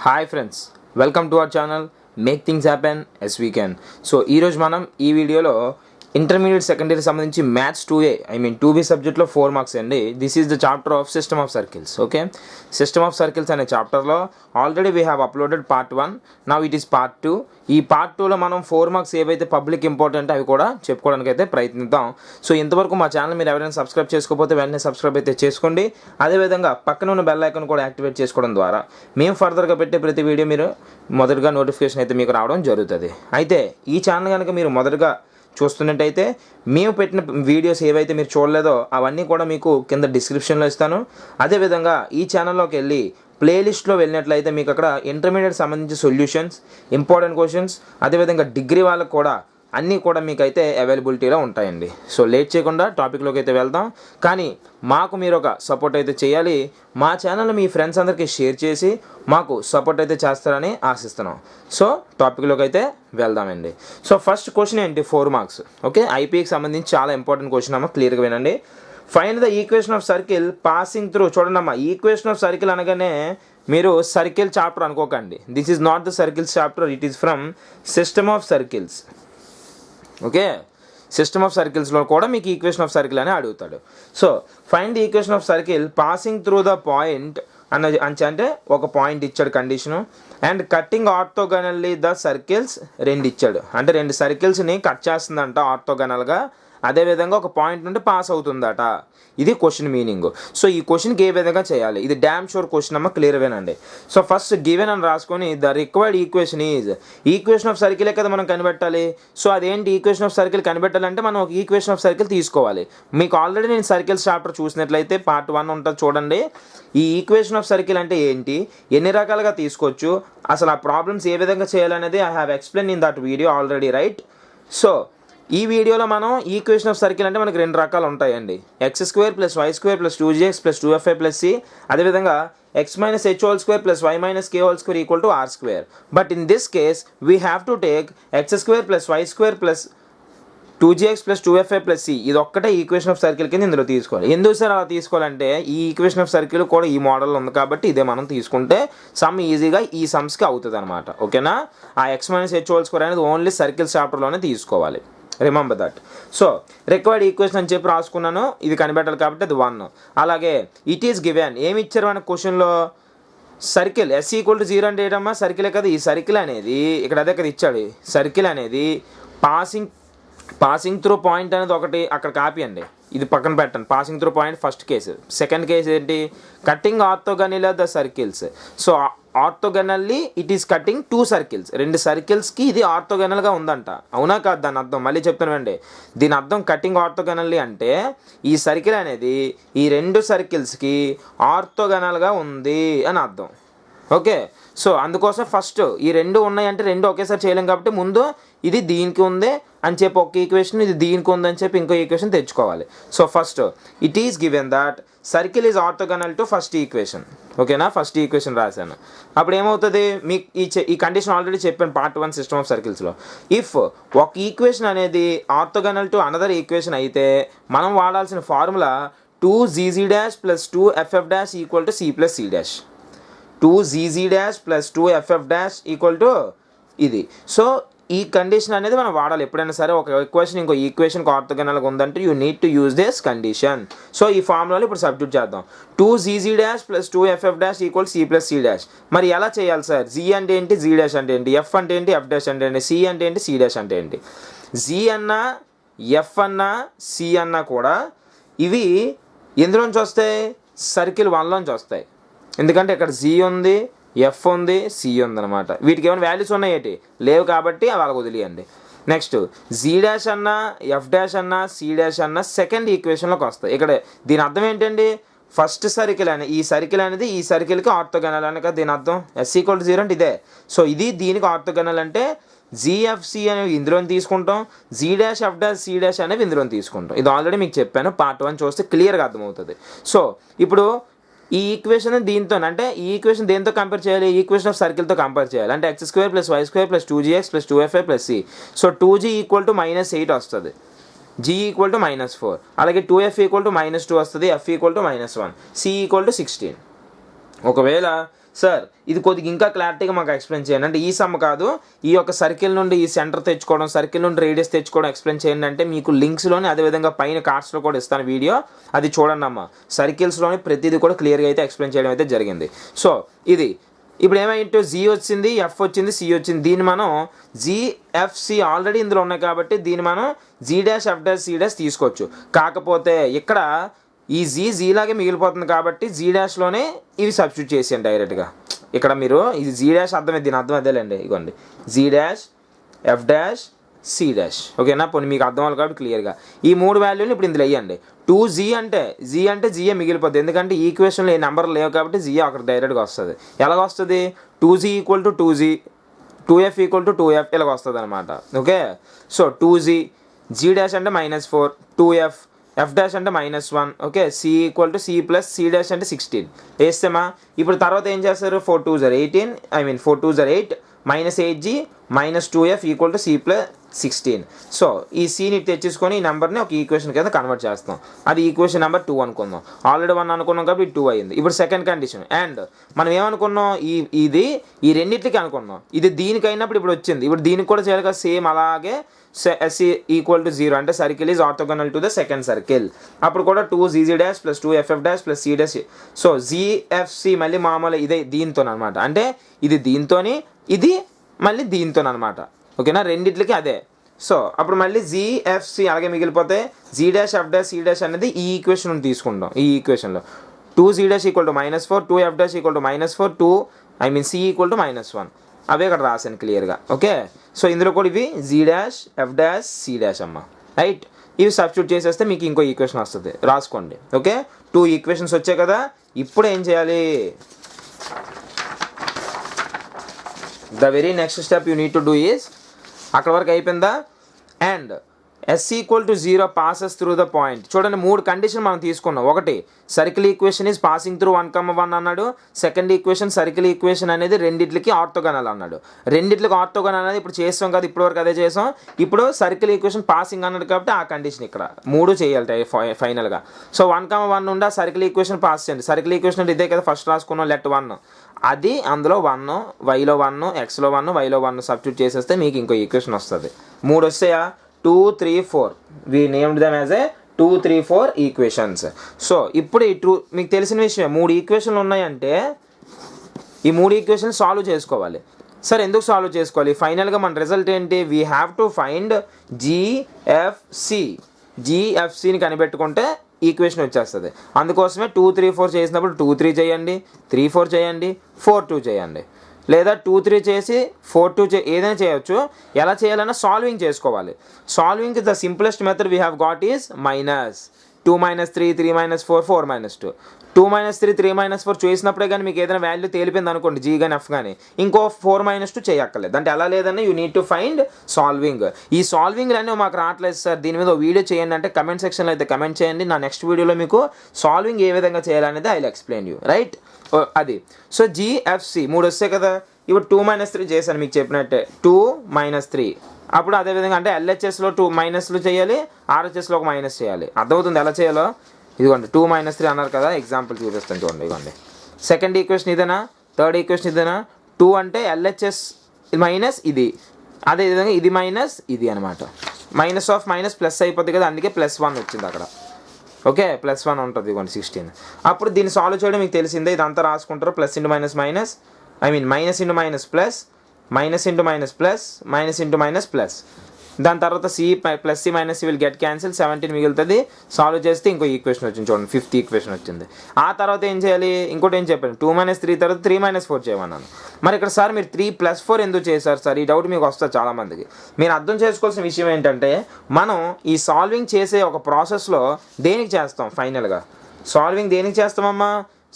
Hi friends, welcome to our channel make things happen as we can. So ఈరోజు మనం ఈ వీడియోలో intermediate secondary సంబంధించి మ్యాథ్స్ 2A టూ బి సబ్జెక్ట్లో 4 marks అండి. This is the chapter of system of circles. Okay, system of circles అనే చాప్టర్లో already we have uploaded part 1, now it is part 2. ఈ పార్ట్ 2లో మనం 4 మార్క్స్ ఏవైతే పబ్లిక్ ఇంపార్టెంట్ అవి కూడా చెప్పుకోవడానికి అయితే ప్రయత్నిద్దాం. సో ఇంతవరకు మా ఛానల్ మీరు ఎవరైనా సబ్స్క్రైబ్ చేసుకోకపోతే వెంటనే సబ్స్క్రైబ్ అయితే చేసుకోండి. అదేవిధంగా పక్కన ఉన్న బెల్ ఐకాన్ కూడా యాక్టివేట్ చేసుకోవడం ద్వారా మేము ఫర్దర్గా పెట్టే ప్రతి వీడియో మీరు మొదటగా నోటిఫికేషన్ అయితే మీకు రావడం జరుగుతుంది. అయితే ఈ ఛానల్ కనుక మీరు మొదటగా చూస్తున్నట్టయితే మేము పెట్టిన వీడియోస్ ఏవైతే మీరు చూడలేదో అవన్నీ కూడా మీకు కింద డిస్క్రిప్షన్లో ఇస్తాను. అదేవిధంగా ఈ ఛానల్లోకి వెళ్ళి ప్లేలిస్ట్లో వెళ్ళినట్లయితే మీకు అక్కడ ఇంటర్మీడియట్ సంబంధించి సొల్యూషన్స్, ఇంపార్టెంట్ క్వశ్చన్స్, అదేవిధంగా డిగ్రీ వాళ్ళకు కూడా అన్నీ కూడా మీకు అయితే అవైలబిలిటీలో ఉంటాయండి. సో లేట్ చేయకుండా టాపిక్లోకి అయితే వెళ్దాం. కానీ మాకు మీరు ఒక సపోర్ట్ అయితే చేయాలి. మా ఛానల్ మీ ఫ్రెండ్స్ అందరికీ షేర్ చేసి మాకు సపోర్ట్ అయితే చేస్తారని ఆశిస్తున్నాం. సో టాపిక్లోకి అయితే వెళ్దామండి. సో ఫస్ట్ క్వశ్చన్ ఏంటి, 4 మార్క్స్. ఓకే, ఐపీకి సంబంధించి చాలా ఇంపార్టెంట్ క్వశ్చన్ అమ్మ, క్లియర్గా వినండి. Find the equation of circle passing through. చూడండి అమ్మా, ఈక్వేషన్ ఆఫ్ సర్కిల్ అనగానే మీరు సర్కిల్ చాప్టర్ అనుకోకండి. This is not the circles chapter, it is from system of circles. Okay, system of సర్కిల్స్లో కూడా మీకు ఈక్వేషన్ ఆఫ్ సర్కిల్ అని అడుగుతాడు. So find the equation of circle passing through the point అంటే ఒక పాయింట్ ఇచ్చాడు condition, and cutting orthogonally the circles 2 ఇచ్చాడు. అంటే 2 సర్కిల్స్ని కట్ చేస్తుందంట ఆర్థోగనల్గా, అదేవిధంగా ఒక పాయింట్ నుండి పాస్ అవుతుందట. ఇది క్వశ్చన్ మీనింగ్. సో ఈ క్వశ్చన్కి ఏ విధంగా చేయాలి, ఇది డ్యామ్ షూర్ క్వశ్చన్ అమ్మ, క్లియర్ వేనండి. సో ఫస్ట్ గివెన్ అని రాసుకొని the required equation is, equation of సర్కిలే కదా మనం కనిపెట్టాలి. సో అదేంటి ఈక్వేషన్ ఆఫ్ సర్కిల్ కనిపెట్టాలంటే మనం ఒక ఈక్వేషన్ ఆఫ్ సర్కిల్ తీసుకోవాలి. మీకు ఆల్రెడీ నేను సర్కిల్స్ చాప్టర్ చూసినట్లయితే పార్ట్ 1 ఉంటుంది చూడండి. ఈ ఈక్వేషన్ ఆఫ్ సర్కిల్ అంటే ఏంటి, ఎన్ని రకాలుగా తీసుకోవచ్చు, అసలు ఆ ప్రాబ్లమ్స్ ఏ విధంగా చేయాలనేది I have explain in that video already, right. So ఈ వీడియోలో మనం ఈక్వేషన్ ఆఫ్ సర్కిల్ అంటే మనకి 2 రకాలు ఉంటాయండి. x² + y² + 2gx + 2fy + c, అదేవిధంగా x - h² + y - k² = r². But in this case we have to take x² + y² + 2gx + 2fy + c. ఇది ఒక్కటే ఈక్వేషన్ ఆఫ్ సర్కిల్ కింద ఇందులో తీసుకోవాలి. ఎందుకు సార్ అలా తీసుకోవాలంటే ఈ ఈక్వేషన్ ఆఫ్ సర్కిల్ కూడా ఈ మోడల్లో ఉంది కాబట్టి ఇదే మనం తీసుకుంటే సమ్ ఈజీగా ఈ సమ్స్కి అవుతుంది అనమాట. ఓకేనా, ఆ x - h² అనేది ఓన్లీ సర్కిల్స్ చాప్టర్లోనే తీసుకోవాలి. Remember that. So required equation అని చెప్పి రాసుకున్నాను, ఇది కనిపెట్టాలి కాబట్టి అది 1. అలాగే ఇట్ ఈస్ గివెన్, ఏమి ఇచ్చారు మన క్వశ్చన్లో, సర్కిల్ s = 0 అంటే ఏంటమ్మా, సర్కిలే కదా. ఈ సర్కిల్ అనేది ఇక్కడ అదే కదా ఇచ్చాడు. సర్కిల్ అనేది పాసింగ్ త్రూ పాయింట్ అనేది ఒకటి అక్కడ కాపీ అండి, ఇది పక్కన పెట్టండి. Passing through point first case. Second case ఏంటి, cutting orthogonally the circles. So orthogonally it is cutting 2 circles, 2 సర్కిల్స్కి ఇది ఆర్థోగనల్గా ఉందంట. అవునా కాదు దాని అర్థం, మళ్ళీ చెప్తానండి. దీని అర్థం కటింగ్ ఆర్థోగనల్లీ అంటే ఈ సర్కిల్ అనేది ఈ 2 సర్కిల్స్కి ఆర్థోగనల్గా ఉంది అని అర్థం. ఓకే, సో అందుకోసం ఫస్ట్ ఈ 2 ఉన్నాయంటే 2 ఒకేసారి చేయలేం కాబట్టి ముందు ఇది దీనికి ఉంది అని చెప్పి ఒక ఈక్వేషన్, ఇది దీనికి ఉందని చెప్పి ఇంకో ఈక్వేషన్ తెచ్చుకోవాలి. So first it is given that circle is orthogonal to first equation. ఓకేనా, ఫస్ట్ ఈక్వేషన్ రాశాను. అప్పుడు ఏమవుతుంది, మీకు ఈ కండిషన్ ఆల్రెడీ చెప్పాను పార్ట్ 1 సిస్టమ్ ఆఫ్ సర్కిల్స్లో. ఇఫ్ ఒక ఈక్వేషన్ అనేది ఆర్థోగనల్ టు అనదర్ ఈక్వేషన్ అయితే మనం వాడాల్సిన formula 2gg' + 2ff' = c + c'. 2gg' + 2ff' ఇది. సో ఈ కండిషన్ అనేది మనం వాడాలి ఎప్పుడైనా సరే. ఒక ఈక్వేషన్ ఇంకో ఈక్వేషన్కి ఆర్థోగనల్గా ఉందంటే you need to use this condition. So ఈ ఫార్ములాలో ఇప్పుడు సబ్స్టిట్యూట్ చేద్దాం. 2gg' + 2ff' = c + c'. మరి ఎలా చేయాలి సార్, g అంటే ఏంటి, g' అంటే ఏంటి, f అంటే ఏంటి, f' అంటే ఏంటి, c అంటే ఏంటి, c' అంటే ఏంటి. g అన్నా f అన్నా c అన్నా కూడా ఇవి ఎందులోంచి వస్తాయి, సర్కిల్ 1లోంచి వస్తాయి. ఎందుకంటే ఇక్కడ g ఉంది, ఎఫ్ ఉంది, సి ఉందన్నమాట. వీటికి ఏమైనా వాల్యూస్ ఉన్నాయి ఏంటి, లేవు కాబట్టి వాళ్ళకి వదిలేయండి. నెక్స్ట్ g' అన్నా f' అన్నా c' అన్నా సెకండ్ ఈక్వేషన్లోకి వస్తాయి. ఇక్కడ దీని అర్థం ఏంటండి, ఫస్ట్ సర్కిల్ అని ఈ సర్కిల్ అనేది ఈ సర్కిల్కి ఆర్థోగనల్ అని కదా దీని అర్థం. s = 0 అంటే ఇదే. సో ఇది దీనికి ఆర్థోగనల్ అంటే GFC అనేవి ఇందులో తీసుకుంటాం, G', F', C' అనేవి ఇందులో తీసుకుంటాం. ఇది ఆల్రెడీ మీకు చెప్పాను, పార్ట్ 1 చూస్తే క్లియర్గా అర్థమవుతుంది. సో ఇప్పుడు ఈ ఈక్వేషన్ దీంతో అంటే ఈ ఈక్వేషన్ దేంతో కంపేర్ చేయాలి, ఈక్వేషన్ ఆఫ్ సర్కిల్తో కంపేర్ చేయాలి. అంటే x² + y² + 2gx + 2fy + c. So 2g = -8 వస్తుంది, g = -4. అలాగే 2f = -2 వస్తుంది, f = -1, c = 16. ఒకవేళ సార్ ఇది కొద్దిగా ఇంకా క్లారిటీగా మాకు ఎక్స్ప్లెయిన్ చేయండి అంటే ఈ సమ్ కాదు ఈ యొక్క సర్కిల్ నుండి ఈ సెంటర్ తెచ్చుకోవడం సర్కిల్ నుండి రేడియస్ తెచ్చుకోవడం ఎక్స్ప్లెయిన్ చేయండి అంటే మీకు లింక్స్లోనే అదేవిధంగా పైన కార్డ్స్లో కూడా ఇస్తాను వీడియో అది చూడండి అమ్మ సర్కిల్స్లోని ప్రతిదీ కూడా క్లియర్గా అయితే ఎక్స్ప్లెయిన్ చేయడం అయితే జరిగింది సో ఇది ఇప్పుడు ఏమైంటే జీ వచ్చింది ఎఫ్ వచ్చింది సి వచ్చింది దీన్ని మనం జిఎఫ్సి ఆల్రెడీ ఇందులో ఉన్నాయి కాబట్టి దీన్ని మనం G dash F dash C dash తీసుకోవచ్చు కాకపోతే ఇక్కడ ఈ జీలాగే మిగిలిపోతుంది కాబట్టి జీ డాష్లోనే ఇవి సబ్స్టిట్యూట్ చేసాను డైరెక్ట్గా ఇక్కడ మీరు ఇది జీ డాష్ అర్థమైంది దీని అర్థం అదేలేండి ఇగోండి G dash F dash C dash ఓకేనా పోనీ మీకు అర్థం అవ్వాలి కాబట్టి క్లియర్గా ఈ 3 వాల్యూని ఇప్పుడు ఇందులో వేయండి 2z అంటే జిఏ మిగిలిపోద్ది ఎందుకంటే ఈక్వేషన్లో ఏ నెంబర్ లేవు కాబట్టి జిఏ అక్కడ డైరెక్ట్గా వస్తుంది ఎలాగ వస్తుంది 2z equal to 2z 2f equal to 2f ఇలాగ వస్తుంది అనమాట okay so 2z G dash అంటే -4 2f ఎఫ్ డాష్ అంటే -1 okay C equal to C plus C dash అంటే 16 వేస్తామా ఇప్పుడు తర్వాత ఏం చేస్తారు 4 2 18 4 2 8 -8g -2f equal to C plus 16 so ఈ సీని తెచ్చేసుకొని ఈ నెంబర్ని ఒక ఈక్వేషన్ కింద కన్వర్ట్ చేస్తాం అది ఈక్వేషన్ నెంబర్ 2 అనుకుందాం ఆల్రెడీ 1 అనుకున్నాం కాబట్టి 2 అయింది ఇప్పుడు సెకండ్ కండిషన్ అండ్ మనం ఏమనుకున్నాం ఈ రెండింటికి అనుకున్నాం ఇది దీనికి అయినప్పుడు ఇప్పుడు వచ్చింది ఇప్పుడు దీనికి కూడా చేయాలి కదా సేమ్ అలాగే ఎస్ ఈక్వల్ టు 0 అంటే circle is orthogonal to the second circle అప్పుడు కూడా 2zz dash plus 2ff dash plus C dash so GFC మళ్ళీ మామూలు ఇదే దీంతో అనమాట అంటే ఇది దీంతోని ఇది మళ్ళీ దీంతో అనమాట ఓకేనా రెండిట్లకి అదే సో అప్పుడు మళ్ళీ జిఎఫ్సి అలాగే మిగిలిపోతే G dash F dash C dash అనేది ఈ ఈక్వేషన్ తీసుకుంటాం ఈ ఈక్వేషన్లో 2z dash equal to -4 2f dash equal to -4 C equal to -1 అవే ఇక్కడ రాశాను క్లియర్గా ఓకే సో ఇందులో కూడా ఇవి G dash F dash C dash అమ్మ రైట్ ఇవి సబ్స్టిట్యూట్ చేసేస్తే మీకు ఇంకో ఈక్వేషన్ వస్తుంది రాసుకోండి ఓకే 2 ఈక్వేషన్స్ వచ్చాయి కదా ఇప్పుడు ఏం చేయాలి the very next step you need to do is అక్కడ వరకు అయిపోయిందా and S equal to 0 passes through the point చూడండి 3 కండిషన్ మనం తీసుకున్నాం ఒకటి circle equation is passing through 1,1 అన్నాడు సెకండ్ ఈక్వేషన్ సర్కిల్ ఈక్వేషన్ అనేది రెండిట్లకి ఆర్థోగోనల్ అన్నాడు రెండిట్లకి ఆర్థోగోనల్ అనేది ఇప్పుడు చేస్తాం కదా ఇప్పటివరకు అదే చేసాం ఇప్పుడు సర్కిల్ ఈక్వేషన్ పాసింగ్ అన్నాడు కాబట్టి ఆ కండిషన్ ఇక్కడ 3 చేయాలి ఫైనల్గా సో 1,1 నుండి ఆ సర్కిల్ ఈక్వేషన్ పాస్ చేయండి సర్కిల్ ఈక్వేషన్ అంటే ఇదే కదా ఫస్ట్ రాసుకున్నాం లెట్ 1 అది అందులో 1 వైలో 1 ఎక్స్లో 1 వైలో 1 సబ్స్టిట్యూట్ చేసేస్తే మీకు ఇంకో ఈక్వేషన్ వస్తుంది 3 వస్తాయా 2 3 4 we named them as a 2 3 4 equations so ఇప్పుడు ఈ మీకు తెలిసిన విషయం 3 ఈక్వేషన్లు ఉన్నాయంటే ఈ 3 ఈక్వేషన్ సాల్వ్ చేసుకోవాలి సరే ఎందుకు సాల్వ్ చేసుకోవాలి ఫైనల్గా మన రిజల్ట్ ఏంటి వీ హ్యావ్ టు ఫైండ్ జిఎఫ్సిని కనిపెట్టుకుంటే ఈక్వేషన్ వచ్చేస్తుంది అందుకోసమే 2 3 4 చేసినప్పుడు 2 3 చేయండి 3 4 చేయండి 4 2 చేయండి లేదా 2 3 చేసి 4 2 ఏదైనా చేయొచ్చు ఎలా చేయాలన్నా సాల్వింగ్ చేసుకోవాలి solving the simplest method we have got is -2 -3 3 -4 4 -2 2 -3 3 -4 చేసినప్పుడే కానీ మీకు ఏదైనా వాల్యూ తేలిపోయింది అనుకోండి జీ కానీ ఎఫ్ కానీ ఇంకో 4 -2 చేయక్కర్లేదు అంటే అలా లేదన్నా you need to find solving ఈ సాల్వింగ్ అనేవి మాకు రావట్లేదు సార్ దీని మీద వీడియో చేయండి అంటే కమెంట్ సెక్షన్లో అయితే కమెంట్ చేయండి నా నెక్స్ట్ వీడియోలో మీకు సాల్వింగ్ ఏ విధంగా చేయాలనేది I will explain you right అది సో జిఎఫ్సి 3 వస్తాయి కదా ఇప్పుడు 2 -3 చేశాను మీకు చెప్పినట్టే 2 -3 అప్పుడు అదేవిధంగా అంటే ఎల్హెచ్ఎస్లో 2 మైనస్లు చేయాలి ఆర్హెచ్ఎస్లో ఒక మైనస్ చేయాలి అర్థమవుతుంది ఎలా చేయాలో ఇదిగోండి 2 -3 అన్నారు కదా ఎగ్జాంపుల్ చూపిస్తాను చూడండి ఇదిగోండి సెకండ్ ఈక్వేషన్ ఇదేనా థర్డ్ ఈక్వేషన్ ఇదేనా 2 అంటే ఎల్హెచ్ఎస్ మైనస్ ఇది అదే విధంగా ఇది మైనస్ ఇది అనమాట మైనస్ ఆఫ్ మైనస్ ప్లస్ అయిపోద్ది కదా అందుకే +1 వచ్చింది అక్కడ ఓకే +1 ఉంటుంది ఇదిగోండి 16 అప్పుడు దీన్ని సాల్వ్ చేయడం మీకు తెలిసిందే ఇదంతా రాసుకుంటారు plus into minus minus minus into minus plus minus into minus plus minus into minus plus దాని తర్వాత C plus C minus C will get cancel 17 మిగులుతుంది సాల్వ్ చేస్తే ఇంకో ఈక్వేషన్ వచ్చింది చూడండి 5th ఈక్వేషన్ వచ్చింది ఆ తర్వాత ఏం చేయాలి ఇంకోటి ఏం చెప్పాను 2 -3 తర్వాత 3 -4 చేయమన్నాను మరి ఇక్కడ సార్ మీరు 3 + 4 ఎందుకు చేశారు సార్ ఈ డౌట్ మీకు వస్తుంది చాలామందికి మీరు అర్థం చేసుకోవాల్సిన విషయం ఏంటంటే మనం ఈ సాల్వింగ్ చేసే ఒక ప్రాసెస్లో దేనికి చేస్తాం ఫైనల్గా సాల్వింగ్ దేనికి చేస్తామమ్మా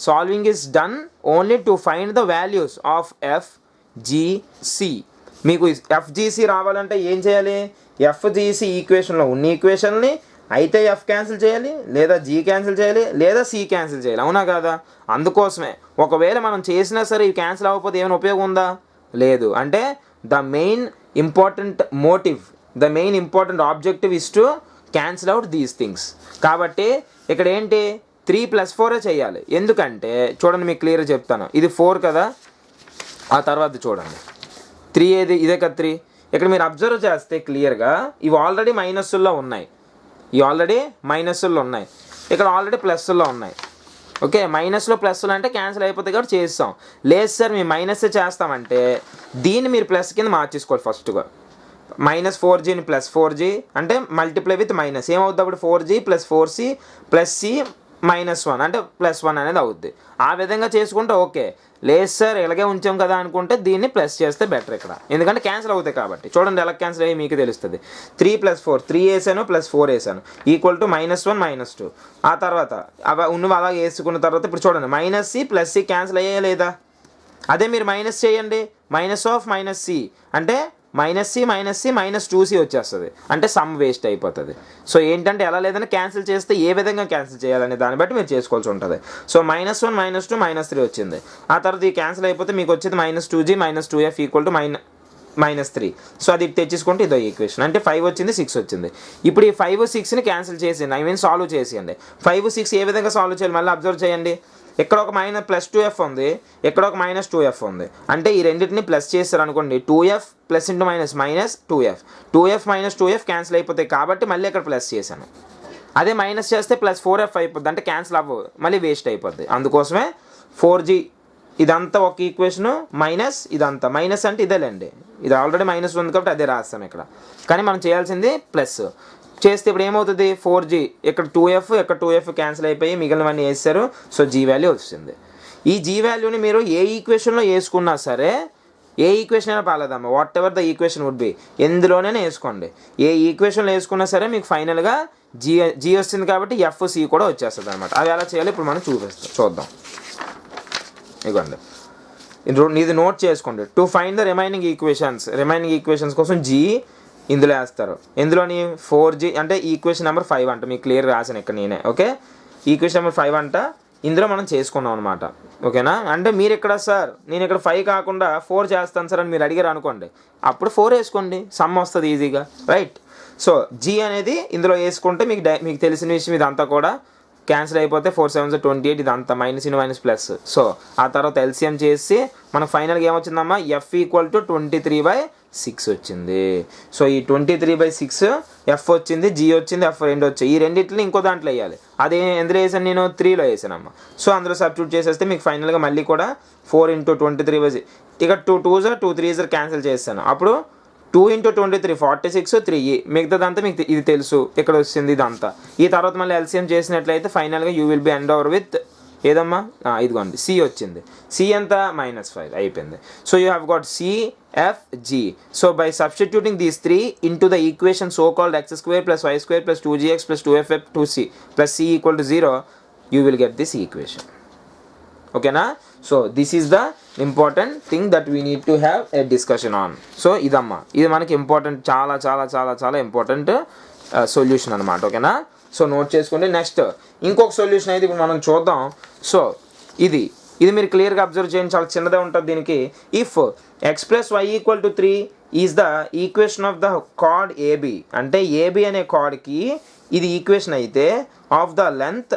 solving is done only to find the values of F GC మీకు ఎఫ్జీసీ రావాలంటే ఏం చేయాలి ఎఫ్జీసీ ఈక్వేషన్లో ఉన్న ఈక్వేషన్ని అయితే ఎఫ్ క్యాన్సిల్ చేయాలి లేదా జీ క్యాన్సిల్ చేయాలి లేదా సి క్యాన్సిల్ చేయాలి అవునా కాదా అందుకోసమే ఒకవేళ మనం చేసినా సరే ఇవి క్యాన్సిల్ అవ్వకపోతే ఏమైనా ఉపయోగం ఉందా లేదు అంటే the main important motive the main important objective is to cancel out these things కాబట్టి ఇక్కడ ఏంటి 3 + 4 చేయాలి. ఎందుకంటే చూడండి మీకు క్లియర్గా చెప్తాను. ఇది 4 కదా, ఆ తర్వాత చూడండి 3 ఏది ఇదే కదా 3. ఇక్కడ మీరు అబ్జర్వ్ చేస్తే క్లియర్గా ఇవి ఆల్రెడీ మైనస్ల్లో ఉన్నాయి, ఇక్కడ ఆల్రెడీ ప్లస్లో ఉన్నాయి. ఓకే, మైనస్లో ప్లస్లో అంటే క్యాన్సిల్ అయిపోతాయి కాబట్టి చేస్తాం. లేదు సార్ మేము మైనస్ చేస్తామంటే దీన్ని మీరు ప్లస్ కింద మార్చేసుకోవాలి. ఫస్ట్గా -4gని +4g అంటే మల్టిప్లై విత్ మైనస్ ఏమవుద్ది అప్పుడు 4g + 4c + c -1 అంటే +1 అనేది అవుద్ది. ఆ విధంగా చేసుకుంటే ఓకే. లేదు సార్ ఇలాగే ఉంచాం కదా అనుకుంటే దీన్ని ప్లస్ చేస్తే బెటర్ ఇక్కడ, ఎందుకంటే క్యాన్సిల్ అవుతాయి కాబట్టి. చూడండి ఎలా క్యాన్సిల్ అయ్యి మీకు తెలుస్తుంది. 3 + 4 3 వేసాను +4 వేసాను = -1 -2. ఆ తర్వాత ఉన్నవి అలా వేసుకున్న తర్వాత ఇప్పుడు చూడండి -c + c క్యాన్సిల్ అయ్యే లేదా. అదే మీరు మైనస్ చేయండి, -c అంటే -c -2c వచ్చేస్తుంది, అంటే సమ్ వేస్ట్ అయిపోతుంది. సో ఏంటంటే ఎలా లేదని క్యాన్సిల్ చేస్తే ఏ విధంగా క్యాన్సిల్ చేయాలనే దాన్ని బట్టి మీరు చేసుకోవాల్సి ఉంటుంది. సో -1 -2 -3 వచ్చింది. ఆ తర్వాత ఈ క్యాన్సిల్ అయిపోతే మీకు వచ్చేది -2g -2f = -3. సో అది తెచ్చేసుకుంటే ఇదో ఈక్వేషన్, అంటే 5 వచ్చింది 6 వచ్చింది. ఇప్పుడు ఈ 5 6ని క్యాన్సిల్ చేసేయండి, సాల్వ్ చేసేయండి. 5 6 ఏ విధంగా సాల్వ్ చేయాలి మళ్ళీ అబ్జర్వ్ చేయండి. ఇక్కడ ఒక +2f ఉంది, ఇక్కడ ఒక -2f ఉంది. అంటే ఈ రెండింటిని ప్లస్ చేస్తారు అనుకోండి, 2f + -2f 2f -2f cancel అయిపోతాయి కాబట్టి మళ్ళీ ఇక్కడ ప్లస్ చేశాను. అదే మైనస్ చేస్తే +4f అయిపోద్ది, అంటే క్యాన్సిల్ అవ్వదు, మళ్ళీ వేస్ట్ అయిపోద్ది. అందుకోసమే 4g ఇదంతా ఒక ఈక్వేషను మైనస్ ఇదంతా మైనస్ అంటే ఇదేలేండి, ఇది ఆల్రెడీ మైనస్ ఉంది కాబట్టి అదే రాస్తాం ఇక్కడ. కానీ మనం చేయాల్సింది ప్లస్ చేస్తే ఇప్పుడు ఏమవుతుంది 4g ఇక్కడ 2f ఇక్కడ 2f క్యాన్సిల్ అయిపోయి మిగిలినవన్నీ వేస్తారు. సో g వాల్యూ వచ్చింది. ఈ g వాల్యూని మీరు ఏ ఈక్వేషన్లో వేసుకున్నా సరే, ఏ ఈక్వేషన్ అయినా పాలేదమ్మా, whatever the equation would be, ఎందులోనే వేసుకోండి. ఏ ఈక్వేషన్లో వేసుకున్నా సరే మీకు ఫైనల్గా g వస్తుంది కాబట్టి fc కూడా వచ్చేస్తుంది అనమాట. అది ఎలా చేయాలి ఇప్పుడు మనం చూద్దాం. ఇదిగోండి ఇది నోట్ చేసుకోండి. To find the remaining equations కోసం g ఇందులో వేస్తారు. ఇందులోని 4g అంటే ఈక్వేషన్ నెంబర్ 5 అంట, మీకు క్లియర్ రాసాను ఇక్కడ నేనే. ఓకే, ఈక్వేషన్ నెంబర్ 5 అంట ఇందులో మనం చేసుకున్నాం అనమాట. ఓకేనా, అంటే మీరు ఇక్కడ సార్ నేను ఇక్కడ 5 కాకుండా 4 చేస్తాను సార్ అని మీరు అడిగారు అనుకోండి, అప్పుడు 4 వేసుకోండి, సమ్ వస్తుంది ఈజీగా, రైట్. సో g అనేది ఇందులో వేసుకుంటే మీకు తెలిసిన విషయం ఇదంతా కూడా క్యాన్సిల్ అయిపోతే 4 7 28 ఇదంతా -+. సో ఆ తర్వాత ఎల్సిఎం చేసి మనకు ఫైనల్గా ఏమొచ్చిందమ్మా f = 23/6 వచ్చింది. సో ఈ 23/6 f వచ్చింది, g వచ్చింది, f రెండు వచ్చాయి. ఈ రెండింటిని ఇంకో దాంట్లో వేయాలి. అదే ఎందులో వేసాను నేను 3లో వేసానమ్మా. సో అందులో సబ్స్టిట్యూట్ చేసేస్తే మీకు ఫైనల్గా మళ్ళీ కూడా 4 × 23/6 ఇక 2 2s 2 3s క్యాన్సిల్ చేస్తాను. అప్పుడు 2 × 23 46 3 మిగతాదంతా మీకు ఇది తెలుసు, ఇక్కడ వచ్చింది ఇదంతా. ఈ తర్వాత మళ్ళీ ఎల్సిఎం చేసినట్లయితే ఫైనల్గా you will be end over with ఏదమ్మా ఇదిగోండి c వచ్చింది. c ఎంత -5 అయిపోయింది. So you have got c f g. So by substituting these 3 into the equation so called x² + y² + 2gx + 2f + 2c + c = 0 you will get this equation. ఓకేనా, so this is the important thing that we need to have a discussion on. సో ఇదమ్మా ఇది మనకి important, చాలా చాలా చాలా చాలా important solution అనమాట. ఓకేనా, సో నోట్ చేసుకోండి. నెక్స్ట్ ఇంకొక సొల్యూషన్ అయితే ఇప్పుడు మనం చూద్దాం. సో ఇది మీరు క్లియర్గా అబ్జర్వ్ చేయండి, చాలా చిన్నదే ఉంటుంది దీనికి. If x + y = 3 is the equation of the chord AB, అంటే ఏబి అనే కార్డ్కి ఇది ఈక్వేషన్ అయితే of the length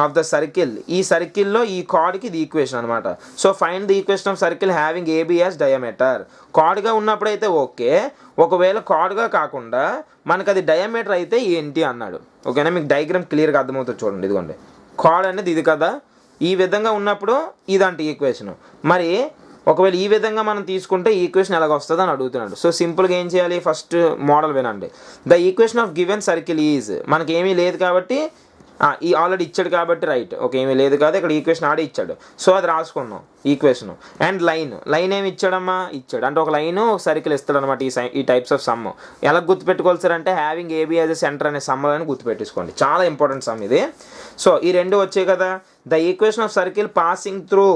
of the circle, ఈ సర్కిల్లో ఈ కార్డ్కి ఇది ఈక్వేషన్ అనమాట. So find the equation of circle having AB as diameter. కార్డ్గా ఉన్నప్పుడైతే ఓకే, ఒకవేళ కార్డ్గా కాకుండా మనకు అది డయామీటర్ అయితే ఏంటి అన్నాడు. ఓకేనా, మీకు డయాగ్రామ్ క్లియర్గా అర్థమవుతుంది చూడండి. ఇదిగోండి కార్డ్ అనేది ఇది కదా, ఈ విధంగా ఉన్నప్పుడు ఇదంటే ఈక్వేషన్. మరి ఒకవేళ ఈ విధంగా మనం తీసుకుంటే ఈక్వేషన్ ఎలాగ వస్తుంది అని అడుగుతున్నాడు. సో సింపుల్గా ఏం చేయాలి, ఫస్ట్ మోడల్ వినండి. The equation of given circle is, మనకి ఏమీ లేదు కాబట్టి ఈ ఆల్రెడీ ఇచ్చాడు కాబట్టి రైట్. ఓకే, ఏమీ లేదు కదా, ఇక్కడ ఈక్వేషన్ ఆడే ఇచ్చాడు. సో అది రాసుకున్నాం ఈక్వేషన్. అండ్ లైన్ ఏమి ఇచ్చాడమ్మా, ఇచ్చాడు అంటే ఒక లైన్ ఒక సర్కిల్ ఇస్తాడు అనమాట. ఈ టైప్స్ ఆఫ్ సమ్ ఎలా గుర్తుపెట్టుకోవాలి సార్ అంటే having AB as a centre అనే సమ్ అని గుర్తుపెట్టుకోండి, చాలా ఇంపార్టెంట్ సమ్ ఇది. సో ఈ రెండు వచ్చాయి కదా. The equation of circle passing through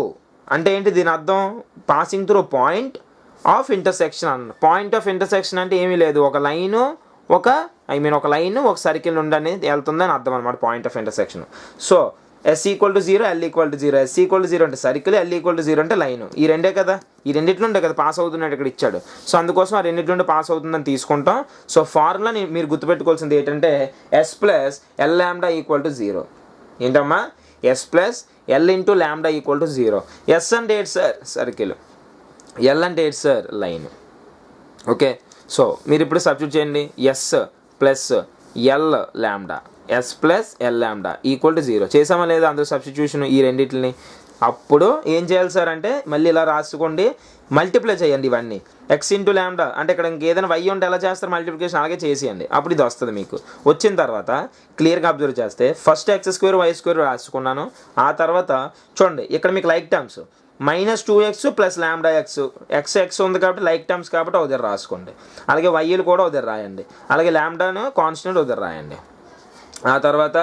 అంటే ఏంటి, దీని అర్థం passing through point of intersection అన్న. పాయింట్ ఆఫ్ ఇంటర్సెక్షన్ అంటే ఏమీ లేదు, ఒక లైను ఒక ఒక సర్కిల్ నుండి అనేది వెళ్తుందని అర్థం అనమాట point of intersection. So s = 0 l = 0. s = 0 అంటే సర్కిల్, l = 0 అంటే లైన్. ఈ రెండే కదా, ఈ రెండింటి నుండే కదా పాస్ అవుతున్నాడు ఇక్కడ ఇచ్చాడు. సో అందుకోసం ఆ రెండింటి నుండి పాస్ అవుతుందని తీసుకుంటాం. సో ఫార్ములా మీరు గుర్తుపెట్టుకోవాల్సింది ఏంటంటే s + l λ = 0. ఏంటమ్మా, S plus L into lambda equal to 0. S అంటే ఏంటి సార్? సర్కిల్. ఎల్ అంటే ఏంటి సార్? లైన్. ఓకే, సో మీరు ఇప్పుడు సబ్స్టిట్యూట్ చేయండి. S plus L lambda, S plus L lambda equal to 0 చేసామా లేదా? అందులో సబ్స్టిట్యూషన్ ఈ రెండింటిని. అప్పుడు ఏం చేయాలి సార్ అంటే మళ్ళీ ఇలా రాసుకోండి, మల్టిప్లై చేయండి ఇవన్నీ. ఎక్స్ ఇంటూ ల్యాండా అంటే ఇక్కడ ఇంకేదైనా వై ఉంటే ఎలా చేస్తారు మల్టిప్లికేషన్, అలాగే చేసేయండి. అప్పుడు ఇది వస్తుంది మీకు. వచ్చిన తర్వాత క్లియర్గా అబ్జర్వ్ చేస్తే first X square Y square రాసుకున్నాను. ఆ తర్వాత చూడండి ఇక్కడ మీకు like terms -2x plus lambda X, X ఉంది కాబట్టి లైక్ టర్మ్స్ కాబట్టి ఒక దగ్గర రాసుకోండి. అలాగే వైలు కూడా ఒక దగ్గర రాయండి. అలాగే ల్యాండాను కాన్స్టెంట్ ఒక దగ్గర రాయండి. ఆ తర్వాత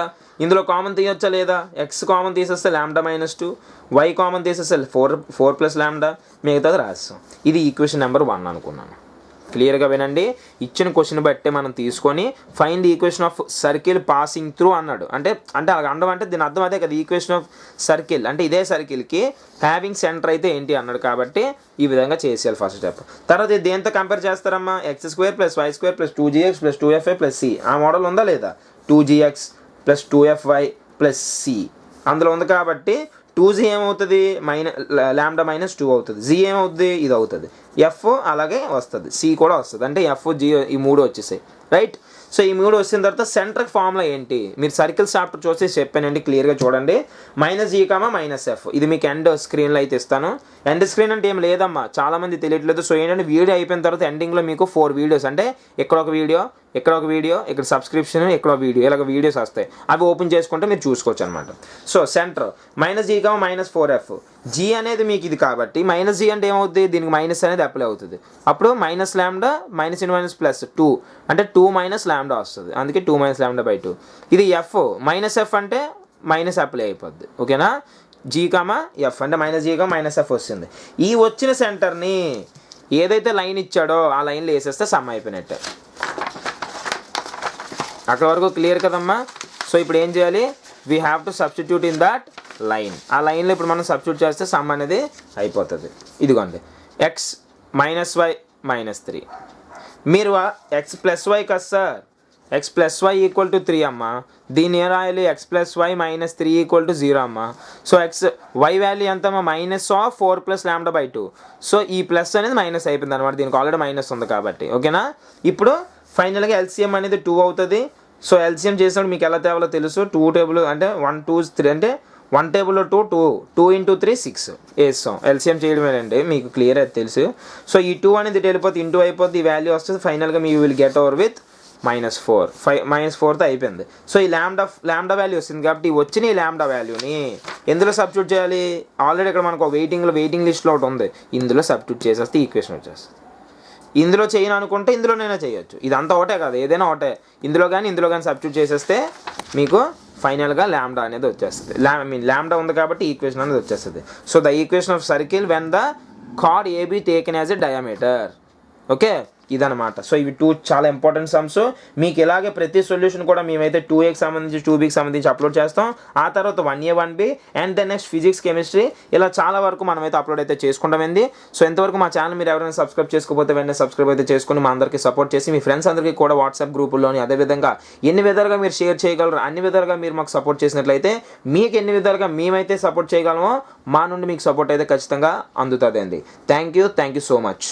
ఇందులో కామన్ తీయొచ్చా లేదా? ఎక్స్ కామన్ తీసేస్తే ల్యాండా -2, వై కామన్ తీసేస్తే 4 ప్లస్ ల్యాండా, మిగతాది రాస్తాం. ఇది ఈక్వేషన్ నెంబర్ 1 అనుకున్నాను. క్లియర్గా వినండి. ఇచ్చిన క్వశ్చన్ బట్టే మనం తీసుకొని find the equation of circle passing through అన్నాడు. అంటే అలా అనడం అంటే దీని అర్థం అదే కదా, ఈక్వేషన్ ఆఫ్ సర్కిల్ అంటే ఇదే సర్కిల్కి హ్యావింగ్ సెంటర్ అయితే ఏంటి అన్నాడు. కాబట్టి ఈ విధంగా చేసేయాలి ఫస్ట్ స్టెప్. తర్వాత ఇది దేంతో కంపేర్ చేస్తారమ్మా? X square plus Y square plus 2gx plus 2fy plus c. ఆ మోడల్ ఉందా లేదా? 2gx plus 2fy plus c అందులో ఉంది కాబట్టి 2g ఏమవుతుంది? ల్యాండా -2 అవుతుంది. జీ ఏమవుతుంది? ఇది అవుతుంది. ఎఫ్ అలాగే వస్తుంది, సి కూడా వస్తుంది. అంటే ఎఫ్ జీ ఈ 3 వచ్చేసాయి, రైట్? సో ఈ 3 వచ్చిన తర్వాత సెంటర్ ఫార్ములా ఏంటి? మీరు సర్కిల్ చాప్టర్ చూసి చెప్పానండి, క్లియర్గా చూడండి. -g, -f. ఇది మీకు ఎండ్ స్క్రీన్లో అయితే ఇస్తాను. ఎండ్ స్క్రీన్ అంటే ఏం లేదమ్మా, చాలామంది తెలియట్లేదు. సో ఏంటంటే వీడియో అయిపోయిన తర్వాత ఎండింగ్లో మీకు 4 వీడియోస్, అంటే ఇక్కడ ఒక వీడియో, ఇక్కడ ఒక వీడియో, ఇక్కడ సబ్స్క్రిప్షన్, ఇక్కడ ఒక వీడియో, ఇలాగ వీడియోస్ వస్తాయి. అవి ఓపెన్ చేసుకుంటే మీరు చూసుకోవచ్చు అనమాట. So centre -g, -4f. G అనేది మీకు ఇది కాబట్టి -g అంటే ఏమవుతుంది? దీనికి మైనస్ అనేది అప్లై అవుతుంది. అప్పుడు మైనస్ ల్యాండా ప్లస్ 2 అంటే 2 మైనస్ ల్యాండా వస్తుంది. అందుకే 2 మైనస్ ల్యాండా బై 2. ఇది ఎఫ్ -f అంటే మైనస్ అప్లై అయిపోద్ది. ఓకేనా? g, f అంటే -g, -f వస్తుంది. ఈ వచ్చిన సెంటర్ని ఏదైతే లైన్ ఇచ్చాడో ఆ లైన్లో వేసేస్తే సమ్ అయిపోయినట్టే. అక్కడ వరకు క్లియర్ కదమ్మా? సో ఇప్పుడు ఏం చేయాలి? We have to substitute in that line. ఆ లైన్లో ఇప్పుడు మనం సబ్స్టిట్యూట్ చేస్తే సమ్ అనేది అయిపోతుంది. ఇదిగోండి, ఎక్స్ -y -3. మీరు ఎక్స్ ప్లస్ వై కదా sir, X plus Y equal to 3 అమ్మా. దీన్ని ఏం రాయాలి? X plus Y -3 equal to 0 అమ్మా. సో వై వాల్యూ ఎంతమ్మా? -4 ప్లస్ ల్యాండా బై 2. సో ఈ ప్లస్ అనేది మైనస్ అయిపోయింది అనమాట, దీనికి ఆల్రెడీ మైనస్ ఉంది కాబట్టి. ఓకేనా? ఇప్పుడు ఫైనల్గా ఎల్సిఎం అనేది 2 అవుతుంది. సో ఎల్సిఎం చేసినప్పుడు మీకు ఎలా తేవాలో తెలుసు. 2 టేబుల్ అంటే 1 2 3 అంటే 1 టేబుల్లో 2 ఇంటూ 3 6 వేస్తాం. ఎల్సిఎం చేయడమేనండి, మీకు క్లియర్ అయితే తెలుసు. సో ఈ 2 అనేది వెళ్ళిపోతే ఇంటూ అయిపోతుంది, ఈ వాల్యూ వస్తుంది. ఫైనల్గా me will get over with -4. -4తో అయిపోయింది. సో ఈ ల్యాండా వాల్యూ వస్తుంది కాబట్టి వచ్చిన ఈ ల్యాండా వాల్యూని ఎందులో సబ్స్టిట్యూట్ చేయాలి? ఆల్రెడీ ఇక్కడ మనకు వెయిటింగ్ లిస్ట్లో ఒకటి ఉంది, ఇందులో సబ్స్టిట్యూట్ చేసేస్తే ఈక్వేషన్ వచ్చేస్తుంది. ఇందులో చేయను అనుకుంటే ఇందులోనైనా చేయొచ్చు. ఇదంతా ఒకటే కాదు, ఏదైనా ఒకటే. ఇందులో కానీ సబ్స్టిట్యూట్ చేసేస్తే మీకు ఫైనల్గా ల్యాండా అనేది వచ్చేస్తుంది. ల్యాండా ఉంది కాబట్టి ఈక్వేషన్ అనేది వచ్చేస్తుంది. So the equation of circle when the card AB taken as a diameter. Okay, ఇదనమాట. సో ఇవి 2 చాలా ఇంపార్టెంట్ సమ్స్. మీకు ఇలాగే ప్రతి సొల్యూషన్ కూడా మేమైతే 2Aకి సంబంధించి 2Bకి సంబంధించి అప్లోడ్ చేస్తాం. ఆ తర్వాత 1A 1B and then next physics chemistry, ఇలా చాలా వరకు మనమైతే అప్లోడ్ అయితే చేసుకుంటామండి. సో ఎంతవరకు మా ఛానల్ మీరు ఎవరైనా సబ్స్క్రైబ్ చేసుకోకపోతే వెంటనే సబ్స్క్రైబ్ అయితే చేసుకుని మా అందరికీ సపోర్ట్ చేసి మీ ఫ్రెండ్స్ అందరికీ కూడా వాట్సాప్ గ్రూపుల్లోని అదేవిధంగా ఎన్ని విధాలుగా మీరు షేర్ చేయగలరు అన్ని విధాలుగా మీరు మాకు సపోర్ట్ చేసినట్లయితే మీకు ఎన్ని విధాలుగా మేమైతే సపోర్ట్ చేయగలమో మా నుండి మీకు సపోర్ట్ అయితే ఖచ్చితంగా అందుతుంది అండి. Thank you so much.